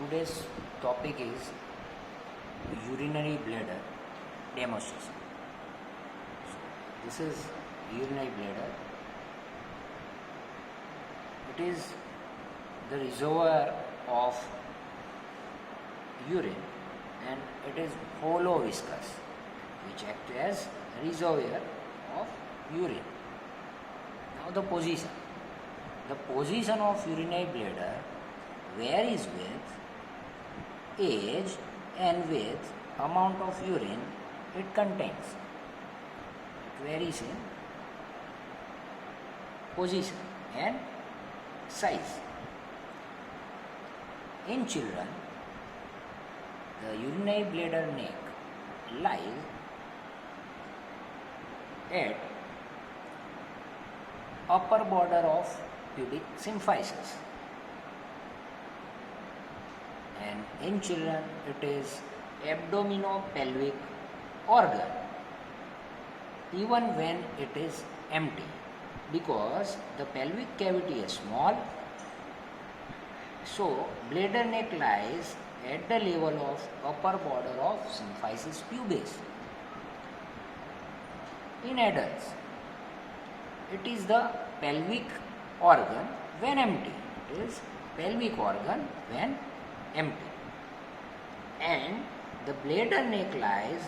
Today's topic is urinary bladder demonstration. This is urinary bladder. It is the reservoir of urine and it is hollow viscous which acts as reservoir of urine. Now the position. The position of urinary bladder varies with age and with amount of urine it contains. It varies in position and size. In children, the urinary bladder neck lies at upper border of pubic symphysis, and in children it is abdominopelvic organ even when it is empty, because the pelvic cavity is small, so bladder neck lies at the level of upper border of symphysis pubis. In adults, it is the pelvic organ when empty. It is pelvic organ when empty. And the bladder neck lies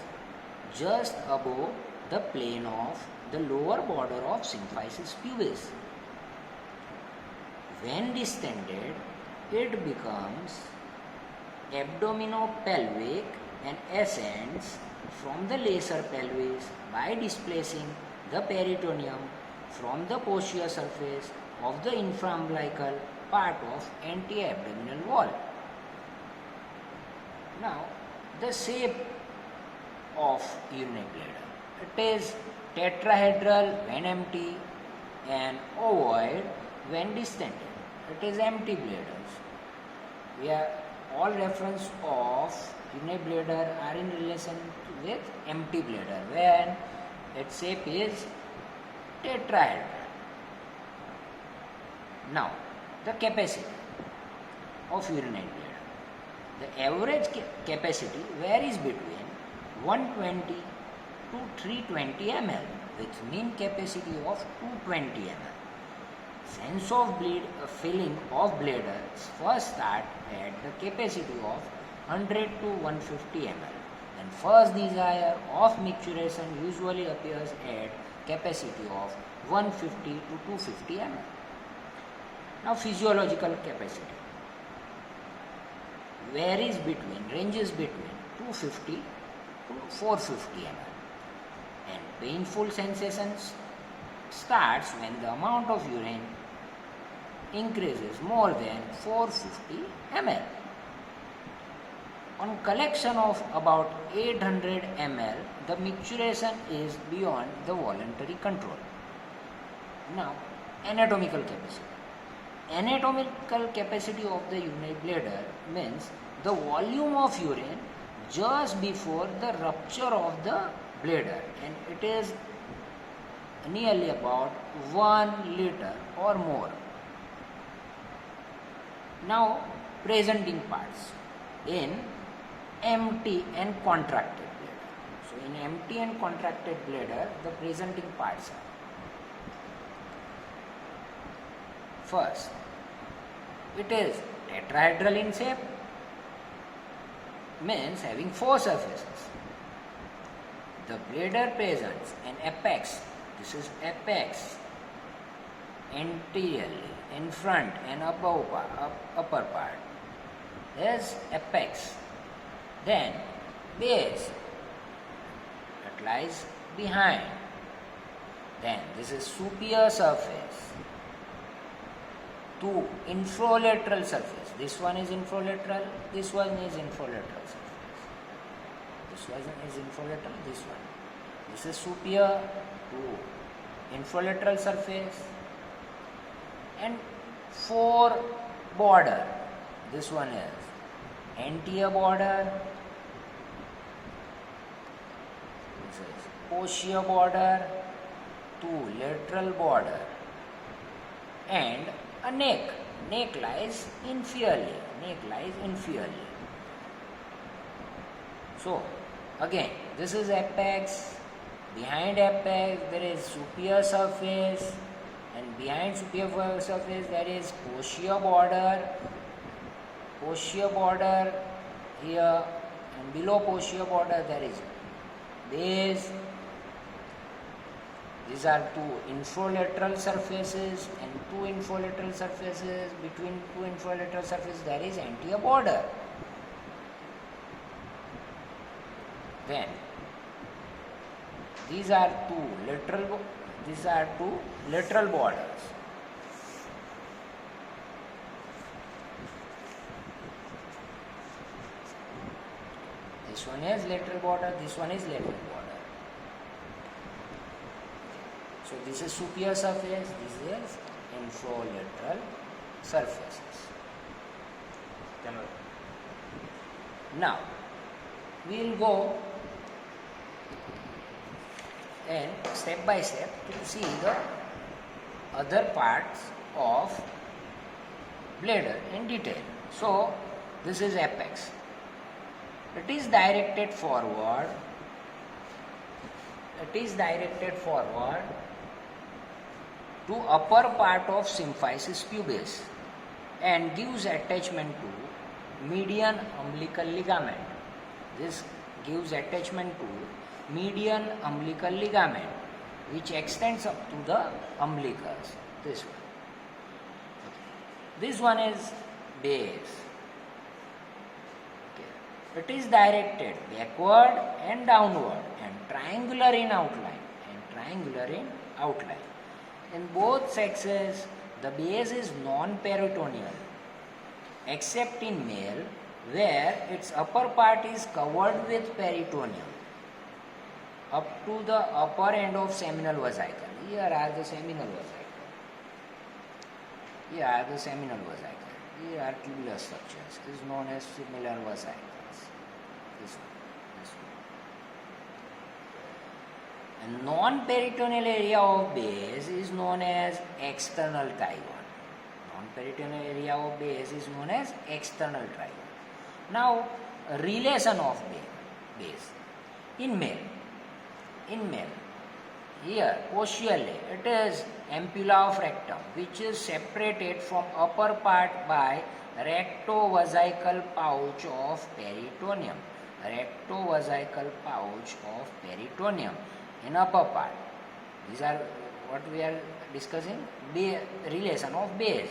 just above the plane of the lower border of symphysis pubis. When distended, it becomes abdominopelvic and ascends from the lesser pelvis by displacing the peritoneum from the posterior surface of the infraumbilical part of anti-abdominal wall. Now, the shape of urinary bladder. It is tetrahedral when empty and ovoid when distended. It is empty bladders. We are all reference of urinary bladder are in relation with empty bladder when its shape is tetrahedral. Now, the capacity of urinary bladder. The average capacity varies between 120 to 320 ml with mean capacity of 220 ml. Sense of filling of bladder first start at the capacity of 100 to 150 ml, and first desire of micturition usually appears at capacity of 150 to 250 ml. Now, physiological capacity ranges between 250 to 450 ml, and painful sensations starts when the amount of urine increases more than 450 ml. On collection of about 800 ml, the micturition is beyond the voluntary control. Now, anatomical capacity. Anatomical capacity of the urinary bladder means the volume of urine just before the rupture of the bladder, and it is nearly about 1 liter or more. Now, presenting parts in empty and contracted bladder. So, in empty and contracted bladder, the presenting parts are: first, it is tetrahedral in shape, means having 4 surfaces. The bladder presents an apex. This is apex anteriorly, in front and above upper part. There's apex. Then base that lies behind. Then this is superior surface to infralateral surface. This one is infralateral, this one is infralateral surface. This one is infralateral, this one. This is superior to infralateral surface. And 4 border. This one is anterior border, this is posterior border, 2 lateral border, and a neck. neck lies inferiorly. Neck lies inferiorly. So, again, this is apex. Behind apex, there is superior surface, and behind superior surface, there is posterior border. Posterior border here, and below posterior border, there is base. These are two infralateral surfaces, and two infralateral surfaces. Between two infralateral surfaces, there is anterior border. Then these are two lateral borders. This one is lateral border, this one is lateral border. So this is superior surface, this is infralateral surfaces. Now we will go and step by step to see the other parts of bladder in detail. So this is apex. It is directed forward. It is directed forward to upper part of symphysis pubis and gives attachment to median umbilical ligament. This gives attachment to median umbilical ligament, which extends up to the umbilicus. This one. This one is base. Okay. It is directed backward and downward and triangular in outline. In both sexes, the base is non-peritoneal, except in male, where its upper part is covered with peritoneum up to the upper end of seminal vesicle. Here are the seminal vesicle. Here are the seminal vesicle. Here are tubular structures. This is known as seminal vesicles. This one. A non-peritoneal area of base is known as external trigon. Non-peritoneal area of base is known as external trigon. Now, relation of base in male. Here, posteriorly, it is ampulla of rectum, which is separated from upper part by rectovesical pouch of peritoneum. Rectovesical pouch of peritoneum in upper part. These are what we are discussing, relation of base.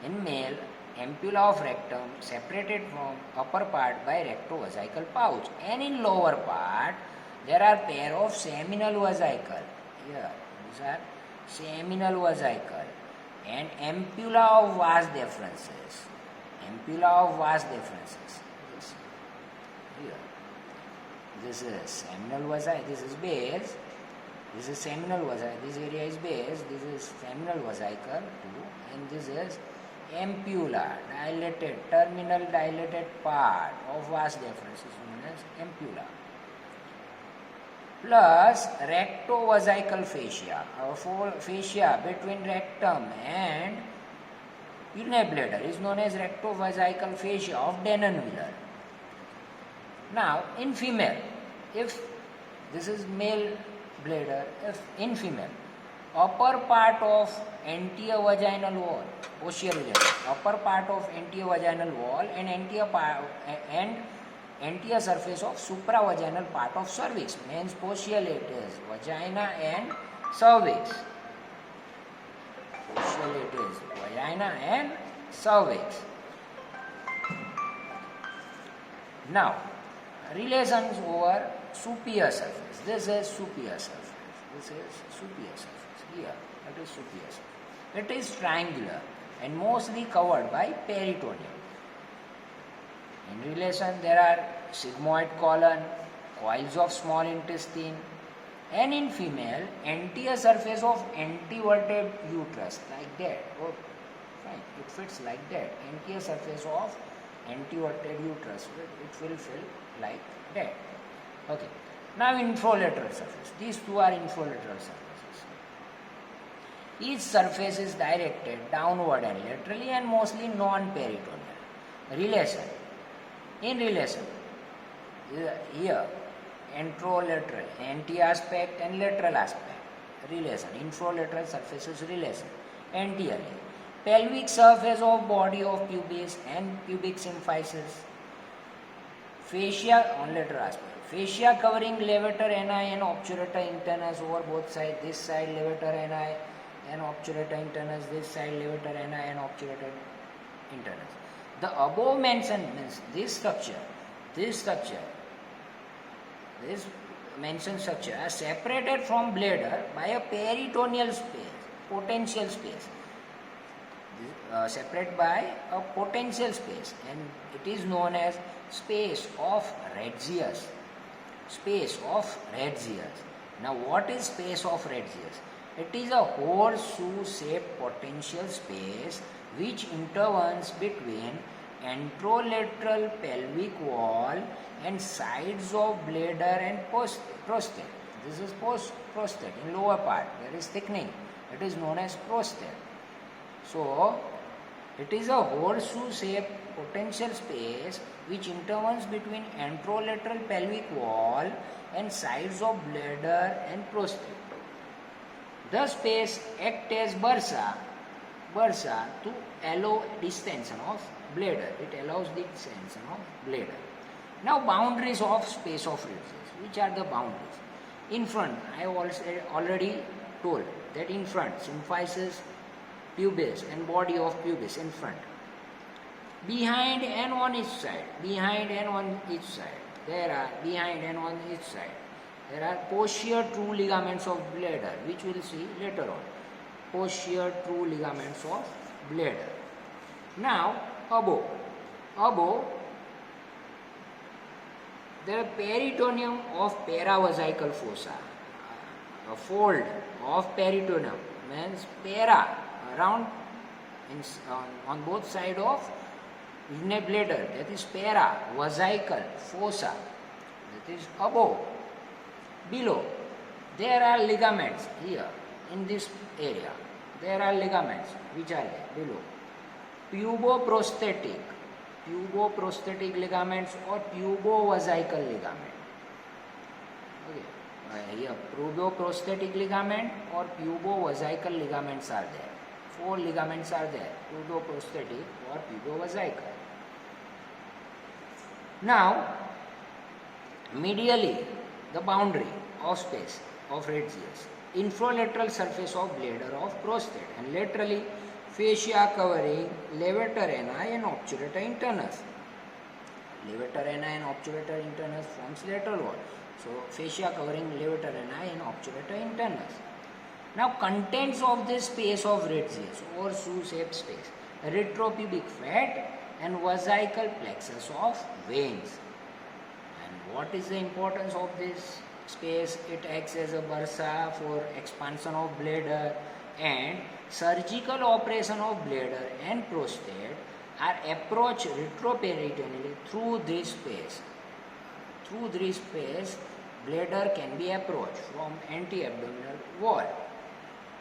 In male, ampulla of rectum separated from upper part by rectovesical pouch, and in lower part there are pair of seminal vesicle. Here, these are seminal vesicle and ampulla of vas deferences. Here, this is seminal vesicle. This is base. This is seminal vesicle. This area is base. This is seminal vesicle too, and this is ampulla, terminal dilated part of vas deferens is known as ampulla. Plus rectovesical fascia, fascia between rectum and urinary bladder is known as rectovesical fascia of Denenwiller. Now, in female, if this is male bladder, if in female, upper part of anterior vaginal wall, posterior upper part of anterior vaginal wall and anterior surface of supravaginal part of cervix, means posterior it is vagina and cervix. Posterior it is vagina and cervix. Now, relations over superior surface. This is superior surface. Here, that is superior surface. It is triangular and mostly covered by peritoneum. In relation, there are sigmoid colon, coils of small intestine, and in female, anterior surface of antevertebral uterus, like that. Oh, fine, it fits like that. Anterior surface of antevertebral uterus, it will fill like that. Okay. Now, infralateral surface. These two are infralateral surfaces. Each surface is directed downward and laterally and mostly non-peritoneal. Relation. In relation, here anterolateral, anti-aspect and lateral aspect. Relation. Infralateral surfaces relation. Anteriorly, pelvic surface of body of pubis and pubic symphysis. Fascia on lateral aspect. Fascia covering levator ani and obturator internus over both sides. This side levator ani and obturator internus. This side levator ani and obturator internus. The above mentioned means this mentioned structure are separated from bladder by a peritoneal space, potential space. Separated by a potential space, and it is known as space of Retzius. Space of Retzius. Now, what is space of Retzius? It is a horseshoe-shaped potential space which intervenes between anterolateral pelvic wall and sides of bladder and prostate. This is prostate. In lower part, there is thickening. It is known as prostate. So, it is a horseshoe-shaped potential space which intervenes between anterolateral pelvic wall and sides of bladder and prostate. The space acts as bursa to allow distension of bladder. It allows the distension of bladder. Now, boundaries of space of Retzius. Which are the boundaries? In front, I have already told that in front, symphysis, pubis and body of pubis in front. Behind and on each side. There are posterior true ligaments of bladder, which we will see later on. Posterior true ligaments of bladder. Now, above, there is peritoneum of paravesical fossa. A fold of peritoneum means para around on both sides of urinary bladder, that is paravesical fossa, that is above. Below, there are ligaments here in this area. There are ligaments which are there below. Puboprostatic ligaments or pubovesical ligament. Okay, here puboprostatic ligament or pubovesical ligaments are there. 4 ligaments are there, puboprostatic or pubovesical. Now, medially, the boundary of space of Retzius, infralateral surface of bladder of prostate, and laterally, fascia covering levator ani and obturator internus. Levator ani and obturator internus forms lateral wall. So, fascia covering levator ani and obturator internus. Now, contents of this space of Retzius or shoe-shaped space: retropubic fat and vesical plexus of veins. And what is the importance of this space? It acts as a bursa for expansion of bladder, and surgical operation of bladder and prostate are approached retroperitoneally through this space. Through this space, bladder can be approached from anti-abdominal wall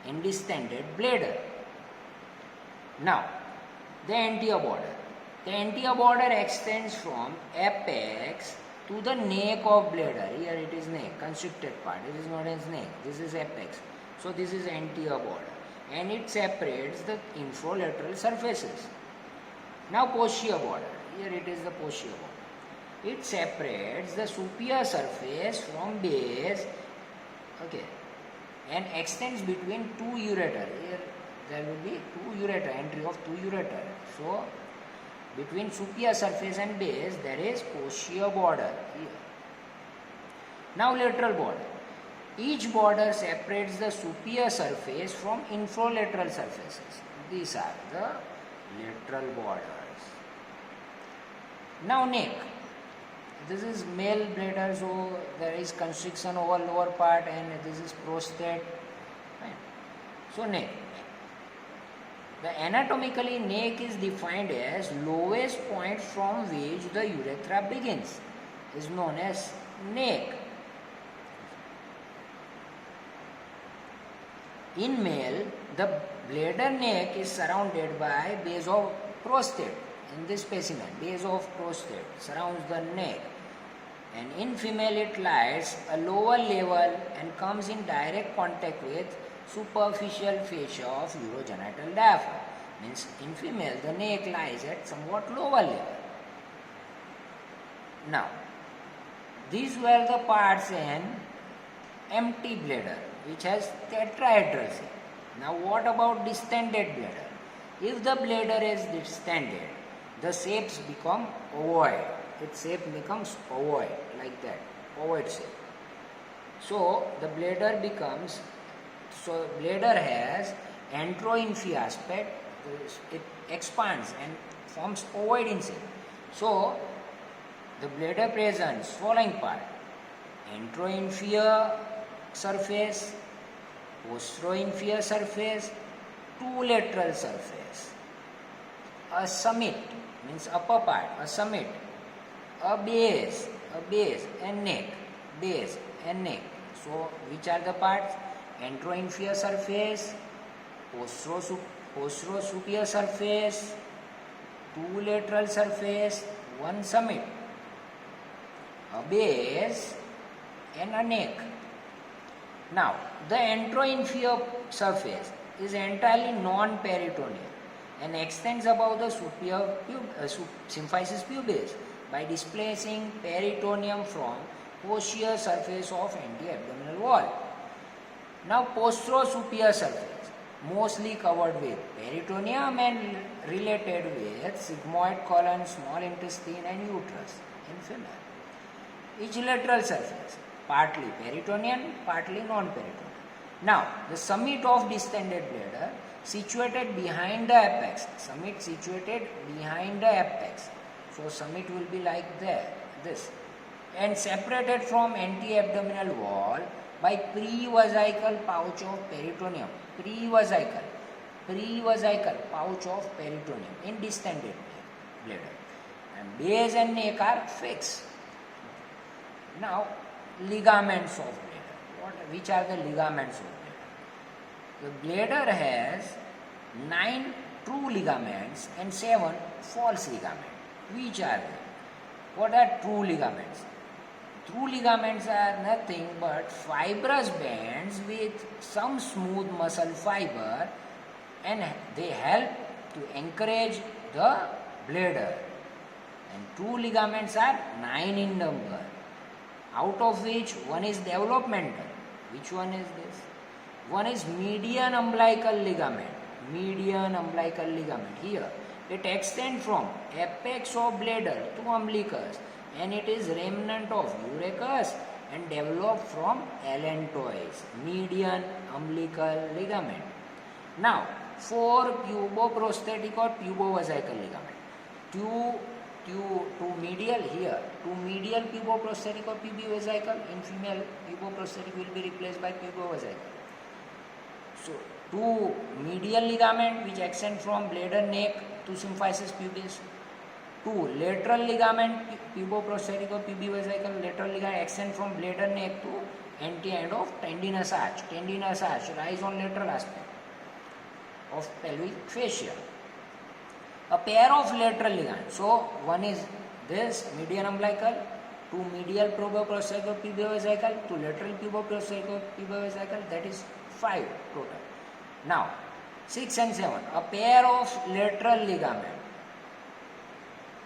in distended bladder. Now, the anterior border. The anterior border extends from apex to the neck of bladder. Here it is neck, constricted part. It is known as neck. This is apex. So this is anterior border, and it separates the infralateral surfaces. Now posterior border. Here it is the posterior border. It separates the superior surface from base. Okay. And extends between 2 ureter. Here there will be 2 ureter, entry of 2 ureter. So, between superior surface and base, there is posterior border here. Now, lateral border. Each border separates the superior surface from infralateral surfaces. These are the lateral borders. Now, neck. This is male bladder, so there is constriction over lower part, and this is prostate. Right. So, neck. The anatomically, neck is defined as lowest point from which the urethra begins. Is known as neck. In male, The bladder neck is surrounded by base of prostate. In this specimen, base of prostate surrounds the neck, and in female it lies a lower level and comes in direct contact with superficial fascia of urogenital diaphragm. Means in female the neck lies at somewhat lower level. Now, these were the parts in empty bladder which has tetrahedral shape. Now what about distended bladder? If the bladder is distended, the shapes become ovoid. Its shape becomes ovoid, like that, ovoid shape. So the bladder has antroinfy aspect. It expands and forms ovoid in shape. So the bladder presents following part: antroinferior surface, postroinferior surface, two lateral surface, a summit means upper part, a summit, a base and neck, base and neck. So which are the parts? Antroinferior surface, postrosuperior surface, two lateral surface, one summit, a base and a neck. Now, the antroinferior surface is entirely non-peritoneal and extends above the symphysis pubis by displacing peritoneum from posterior surface of anti-abdominal wall. Now, postrosuperior surface, mostly covered with peritoneum and related with sigmoid colon, small intestine and uterus in female. Each lateral surface, partly peritoneal, partly non-peritoneal. Now, the summit of distended bladder situated behind the apex. Summit situated behind the apex. So, summit will be like this. And separated from anti-abdominal wall by pre-vesical pouch of peritoneum. Pre-vesical pouch of peritoneum in distended bladder. And base and neck are fixed. Now, ligaments of bladder. Which are the ligaments of bladder? The bladder has 9 true ligaments and 7 false ligaments. Which are they? What are true ligaments? True ligaments are nothing but fibrous bands with some smooth muscle fiber, and they help to encourage the bladder. And true ligaments are 9 in number, out of which one is developmental. Which one is this? One is median umbilical ligament. Median umbilical ligament. Here, it extends from apex of bladder to umbilicus, and it is remnant of urachus and developed from allantois. Median umbilical ligament. Now, for puboprostatic or pubovesical ligament, two medial here, two medial puboprostatic or pubovesical. In female, puboprostatic will be replaced by pubovesical. So, two medial ligament which extend from bladder neck to symphysis pubis. Two lateral ligament, puboprostatic or pubovesical lateral ligament extend from bladder neck to anti-end of tendinous arch. Tendinous arch lies on lateral aspect of pelvic fascia. A pair of lateral ligaments. So, one is this median umbilical, two medial puboprostatic or pubovesical, two lateral puboprostatic or pubovesical, that is 5 total. Now, 6 and 7. A pair of lateral ligament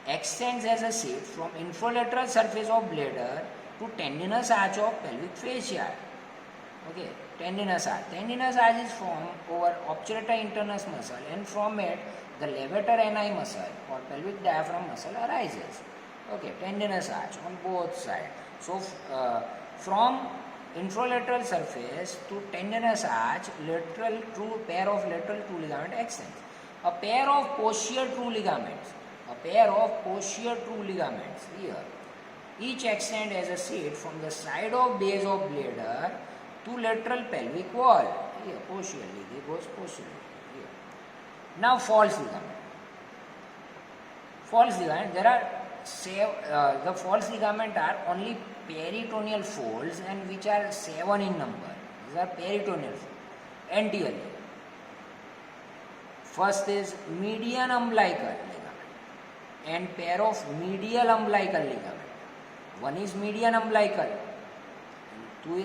extends as a sheet from infralateral surface of bladder to tendinous arch of pelvic fascia. Okay, tendinous arch. Tendinous arch is formed over obturator internus muscle, and from it the levator ani muscle or pelvic diaphragm muscle arises. Okay, tendinous arch on both sides. So, from infralateral surface to tendinous arch, pair of lateral true ligament extends. A pair of posterior true ligaments. Here, each extend as a sheet from the side of base of bladder to lateral pelvic wall. Here, posteriorly, they goes posteriorly. Here. Now, false ligament. There are the false ligament are only peritoneal folds, and which are 7 in number. These are peritoneal folds, anteriorly. First is median umbilical ligament and pair of medial umbilical ligament. One is median umbilical and two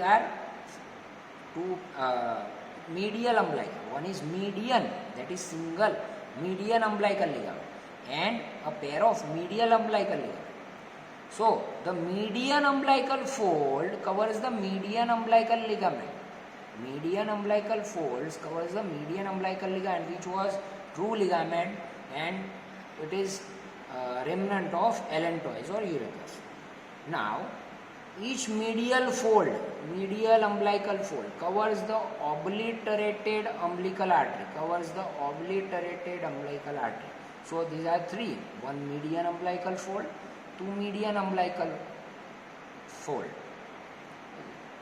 medial umbilical. One is median, that is single median umbilical ligament, and a pair of medial umbilical ligament. So the median umbilical fold covers the median umbilical ligament. Median umbilical folds covers the median umbilical ligament, which was true ligament, and it is remnant of allantois or urethus. Now each medial umbilical fold covers the obliterated umbilical artery, So these are three: one median umbilical fold, two median umbilical fold.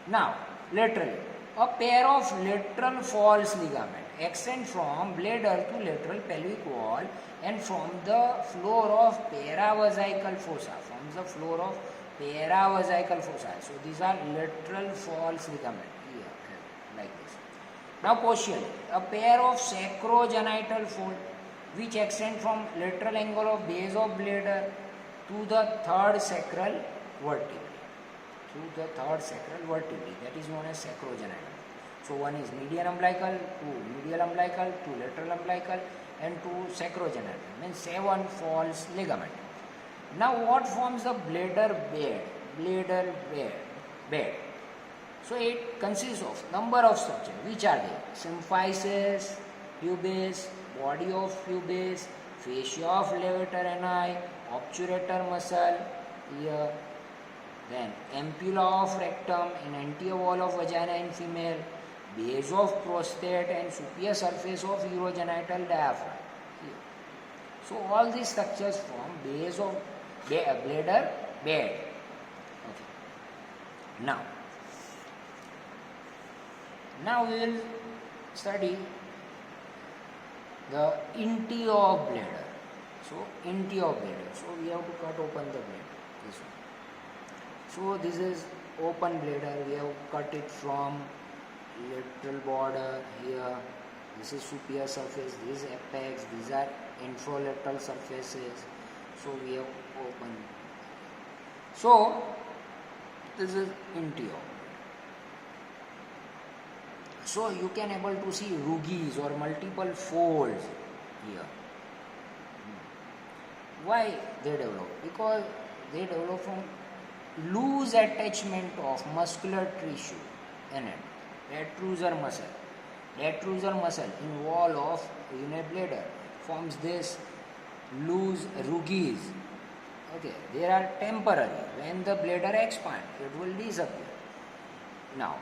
Now laterally, a pair of lateral false ligament extend from bladder to lateral pelvic wall and from the floor of paravesical fossa. So these are lateral false ligament here, like this. Now posteriorly, a pair of sacrogenital fold which extend from lateral angle of base of bladder to the third sacral vertebrae. That is known as sacrogenital. So one is median umbilical, two medial umbilical, two lateral umbilical, and two sacrogenital. Means 7 false ligament. Now what forms the bladder bed? So it consists of number of structures. Which are they? Symphysis, pubis, body of pubis, fascia of levator ani, obturator muscle here, then ampulla of rectum and anterior wall of vagina in female, base of prostate and superior surface of urogenital diaphragm here. So all these structures form base of bladder bed. Okay. Now we will study the interior of bladder. So we have to cut open the bladder. This one. So this is open bladder. We have cut it from lateral border here. This is superior surface. This is apex. These are infralateral surfaces. So we have open. So this is interior. So you can able to see rugies or multiple folds here. Why they develop? Because they develop from loose attachment of muscular tissue in it. Detrusor muscle in wall of urinary bladder forms this loose rugies. Okay, they are temporary. When the bladder expands, it will disappear. Now,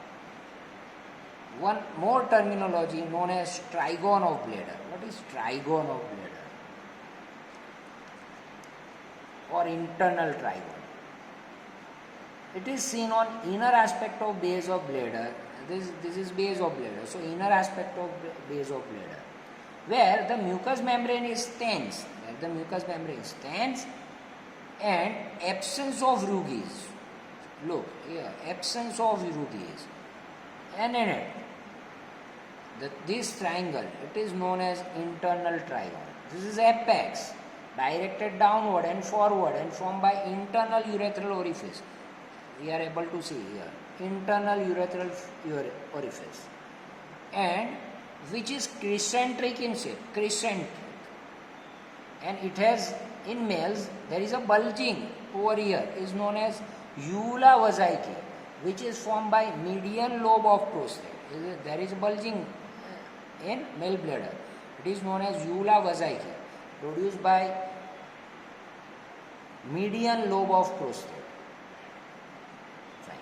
one more terminology known as trigone of bladder. What is trigone of bladder? Or internal trigone. It is seen on inner aspect of base of bladder. This is base of bladder. So inner aspect of base of bladder, where the mucous membrane is tense. And absence of rugies. Look here, absence of rugies. And in it, this triangle, it is known as internal trigone. This is apex, directed downward and forward and formed by internal urethral orifice. We are able to see here, internal urethral orifice, and which is crescentric in shape, and it has, in males, there is a bulging over here, is known as eula vesicae, which is formed by median lobe of prostate. There is bulging in male bladder. It is known as eula vesicae, produced by median lobe of prostate. Fine.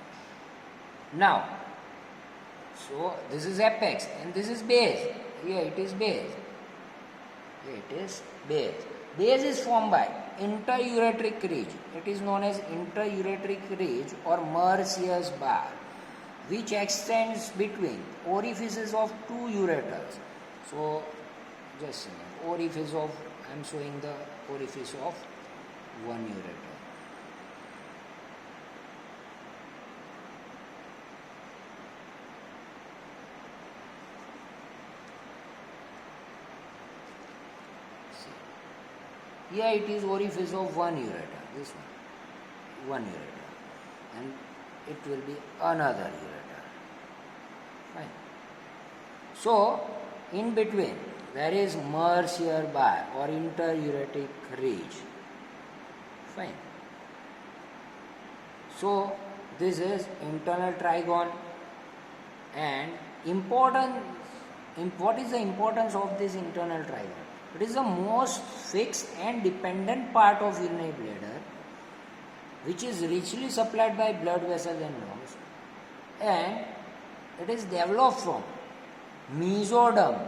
Now, so this is apex and this is base. Here it is base. Base is formed by interureteric ridge. It is known as interureteric ridge or Mercius bar, which extends between orifices of two ureters. So, just orifice of, I am showing the orifice of one ureter. Here it is orifice of one ureter, this one ureter, and it will be another ureter. Fine. So, in between there is Mercier bar or interuretic ridge. Fine. So, this is internal trigon, and what is the importance of this internal trigon? It is the most fixed and dependent part of urinary bladder, which is richly supplied by blood vessels and nerves, and it is developed from mesoderm.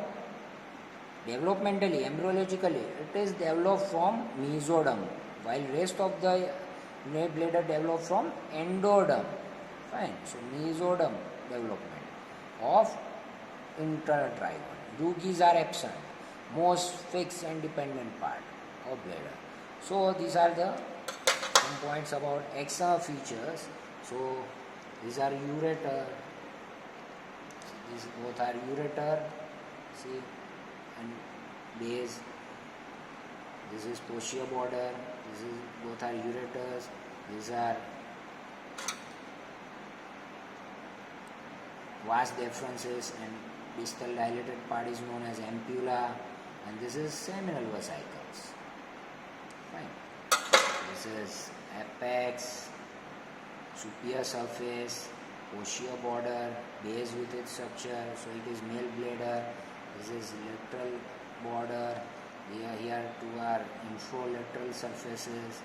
Developmentally, embryologically, it is developed from mesoderm, while rest of the urinary bladder developed from endoderm. Fine. So, mesoderm development of internal trigon. Rugis are absent, most fixed and dependent part of bladder. So, these are the some points about external features. So, these are ureter. These both are ureter. See, and base. This is posterior border. This is both are ureters. These are vas deferens, and distal dilated part is known as ampulla, and this is seminal vesicles. Fine. This is apex, superior surface, posterior border, base with its structure. So it is male bladder. This is lateral border. Here two are infralateral surfaces.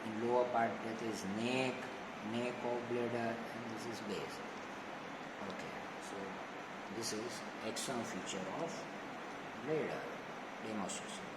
In lower part that is neck of bladder, and this is base. Okay, so this is external feature of bladder demonstration.